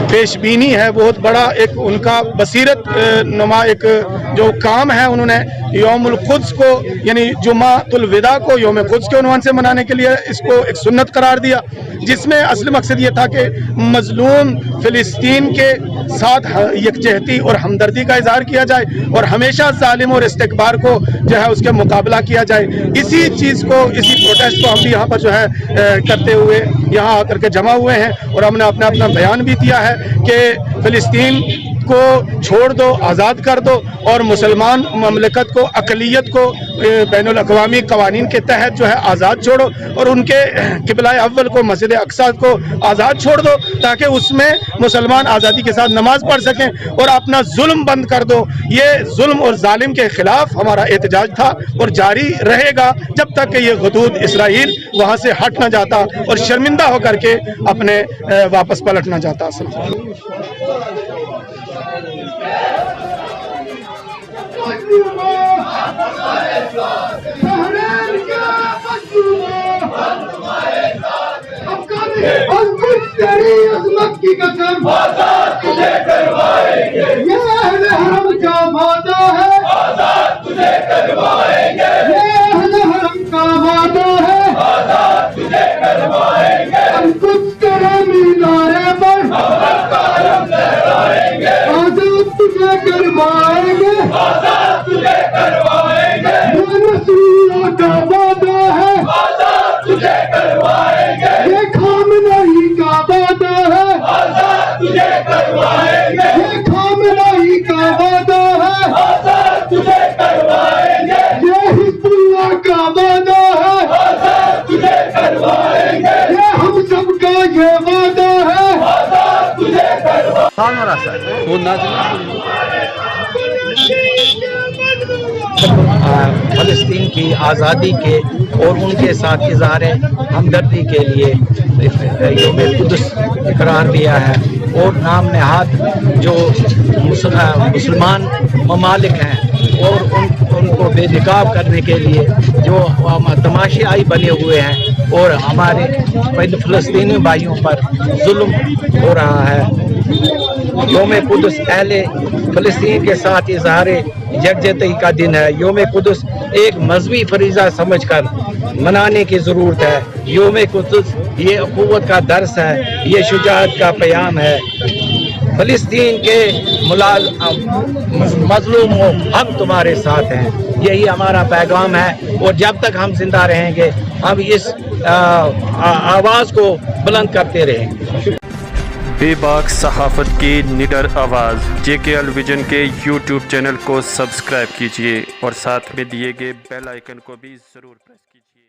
پیش بینی ہے، بہت بڑا ایک ان کا بصیرت نما ایک جو کام ہے، انہوں نے یوم القدس کو یعنی جمعۃ الوداع کو یوم قدس کے عنوان سے منانے کے لیے اس کو ایک سنت قرار دیا، جس میں اصل مقصد یہ تھا کہ مظلوم فلسطین کے ساتھ یکجہتی اور ہمدردی کا اظہار کیا جائے اور ہمیشہ ظالم اور استکبار کو جو ہے اس کے مقابلہ کیا جائے۔ اسی چیز کو، اسی پروٹیسٹ کو ہم بھی یہاں پر جو ہے کرتے ہوئے یہاں آ کر کے جمع ہوئے ہیں، اور ہم نے اپنا بیان بھی دیا ہے کہ فلسطین کو چھوڑ دو، آزاد کر دو، اور مسلمان مملکت کو، اقلیت کو بین الاقوامی قوانین کے تحت جو ہے آزاد چھوڑو، اور ان کے قبلہ اول کو، مسجد اقصی کو آزاد چھوڑ دو، تاکہ اس میں مسلمان آزادی کے ساتھ نماز پڑھ سکیں، اور اپنا ظلم بند کر دو۔ یہ ظلم اور ظالم کے خلاف ہمارا احتجاج تھا اور جاری رہے گا جب تک کہ یہ غدود اسرائیل وہاں سے ہٹ نہ جاتا اور شرمندہ ہو کر کے اپنے واپس پلٹ نہ جاتا۔ تیری عظمت کی قسم آزاد تجھے کروائیں گے، یہ اہل حرم کا وعدہ ہے، آزاد تجھے کروائیں گے، یہ اہل حرم کا وعدہ ہے، آزاد تجھے کروائیں گے، ہم کچھ کریں مینارے پر محبت کا علم لہرائیں گے، آزاد تجھے کروائیں گے، آزاد تجھے کروائیں گے، یہ رسول اللہ کا وعدہ ہے، آزاد تجھے کروائیں گے، یہ خامنہی کا وعدہ ہے، آزاد تجھے کروائیں گے، یہ خامنہی کا وعدہ ہے، آزاد تجھے کروائیں گے، یہ حزب اللہ کا وعدہ ہے، آزاد تجھے کروائیں گے، یہ ہم سب کا یہ وعدہ ہے، آزاد تجھے فلسطین کی آزادی کے اور ان کے ساتھ اظہار ہمدردی کے لیے یوم قدس قرار دیا ہے، اور نام نہاد جو مسلمان ممالک ہیں اور ان کو بے نقاب کرنے کے لیے جو تماشائی بنے ہوئے ہیں اور ہمارے فلسطینی بھائیوں پر ظلم ہو رہا ہے۔ یوم قدس اہل فلسطین کے ساتھ اظہار یکجہتی کا دن ہے۔ یوم قدس ایک مذہبی فریضہ سمجھ کر منانے کی ضرورت ہے۔ یوم قدس یہ اخوت کا درس ہے، یہ شجاعت کا پیام ہے۔ فلسطین کے مظلوموں، ہم تمہارے ساتھ ہیں، یہی ہمارا پیغام ہے، اور جب تک ہم زندہ رہیں گے ہم اس آواز کو بلند کرتے رہیں گے۔ بے باک صحافت کی نڈر آواز JKL ویژن کے YouTube چینل کو سبسکرائب کیجیے اور ساتھ میں دیے گئے بیل آئیکن کو بھی ضرور پریس کیجیے۔